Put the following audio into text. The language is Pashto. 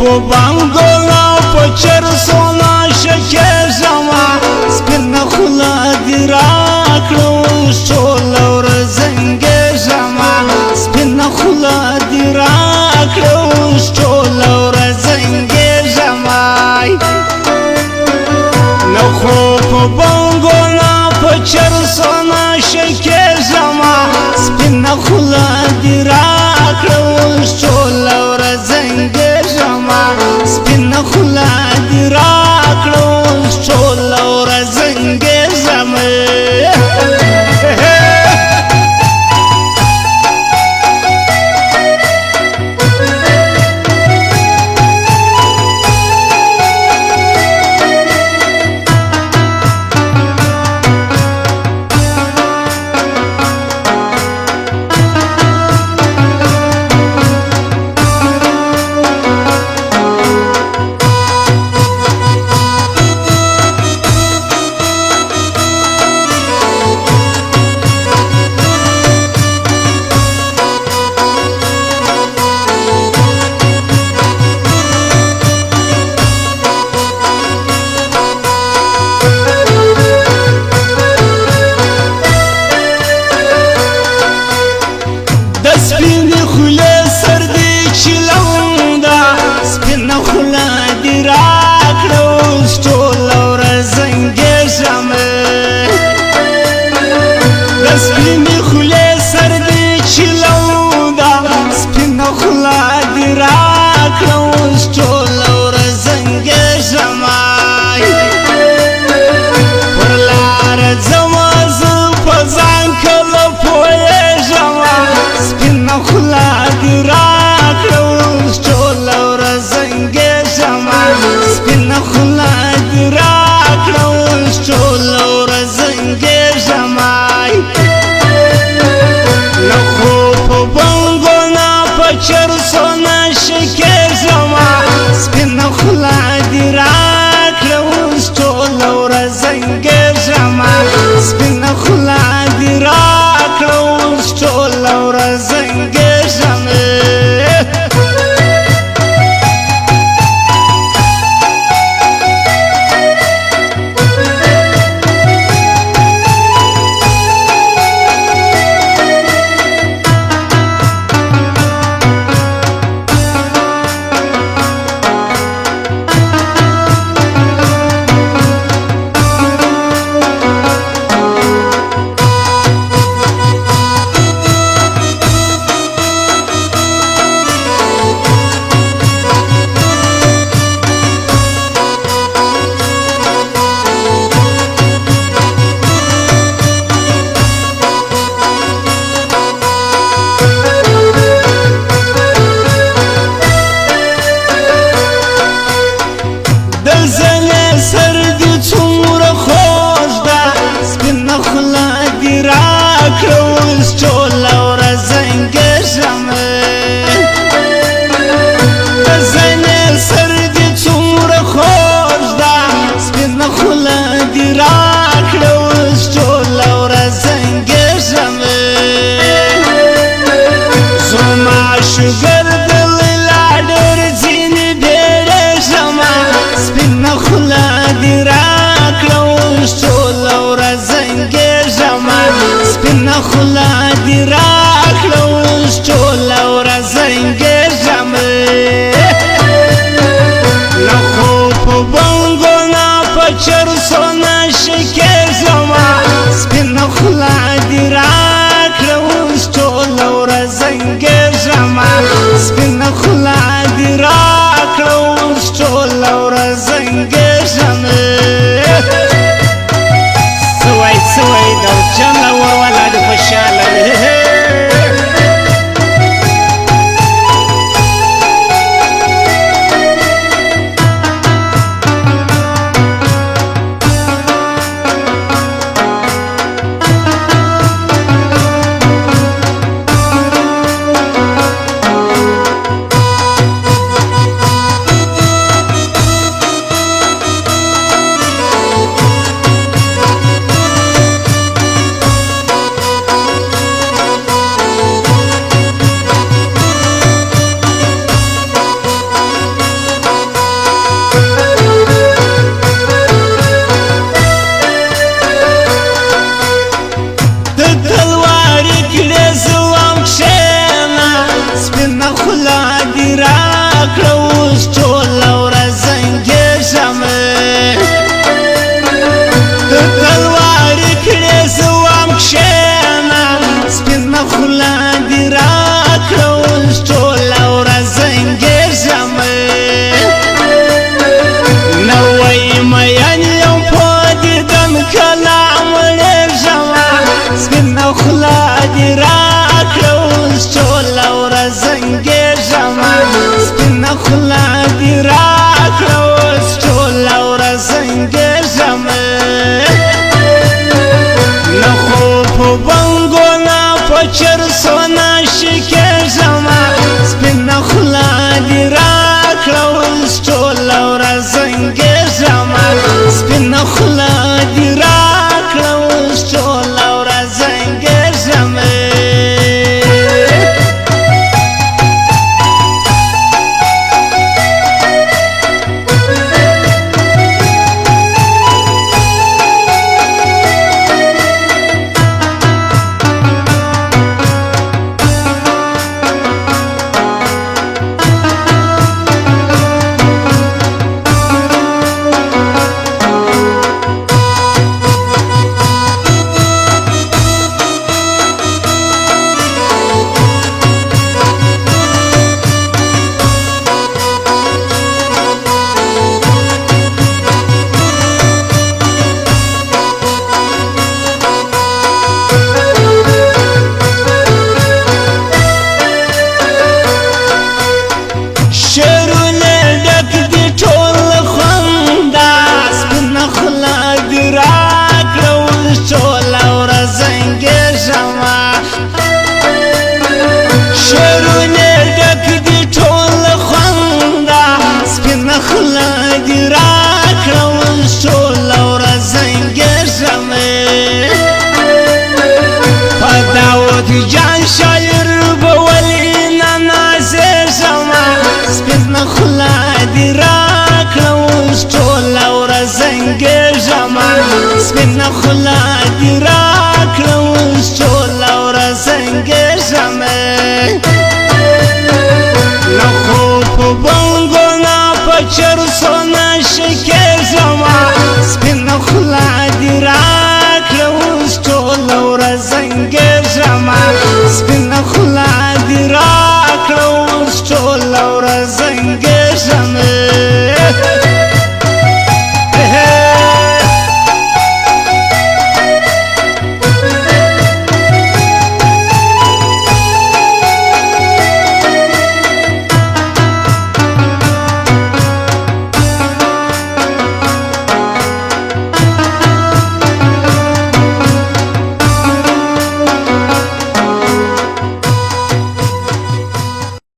په بنګلو په چرسو ناشکې زما سپینه خوله دې راکړه اوس ټوله ورځ انګېږمه سپینه خوله دې راکړه اوس ټوله ورځ انګېږمه نه خو په بنګلو په چرسو ناشکې زما سپینه خوله دې راکړه اوس ټوله ورځ انګېږمه سپینه خوله دې راکړه اوس ټوله ورځ انګېږمه سپینې خولې سر دې چلونده سپینه خوله دې راکړه اوس ټوله ورځ انګېږمه د سپینې خولې سر دې چلونده سپینه خوله دې راکړه اوس ټوله ورځ انګېږمه پر لاره ځمه زه په ځان کله پوهېږمه سپینه خوله دې راکړه اوس ټوله ورځ انګېږمه سپینه خوله دې راکړه اوس ټوله ورځ انګېږمه نه خو په بنګو نه په چرسو ناشکېږمه سپینه خوله دې راکړه اوس ټوله ورځ انګېږمه سپینه خوله دې راکړه اوس ټوله ورځ انګېږمه دې راکړه اوس ټوله ورځ انګېږم د تلوارې کړې زه وم کښېنه سپینه خوله دې راکړه اوس ټوله ورځ انګېږم نوی مین یم په دیدن کله مړېږم سپینه خوله دې راکړه اوس ټوله ورځ انګېږم سپینه خوله دې راکړه اوس ټوله ورځ انګېږم نه خو په بنګو نه په چرسو نه شکېږم سپینه خوله دې راکړه اوس ټوله ورځ انګېږم سپینه خوله دې راکړه اوس ټوله ورځ انګېږم جان شاعر بولی نازېږم سپینه خوله دې راکړه اوس ټوله ورځ انګېږم سپینه خوله دې راکړه اوس ټوله ورځ انګېږم نه خو په بنګو نه په چرسو نه شکېږم سپینه خوله دې راکړه اوس ټوله ورځ انګېږم سپینه خوله دې راکړه اوس ټوله ورځ انګېږم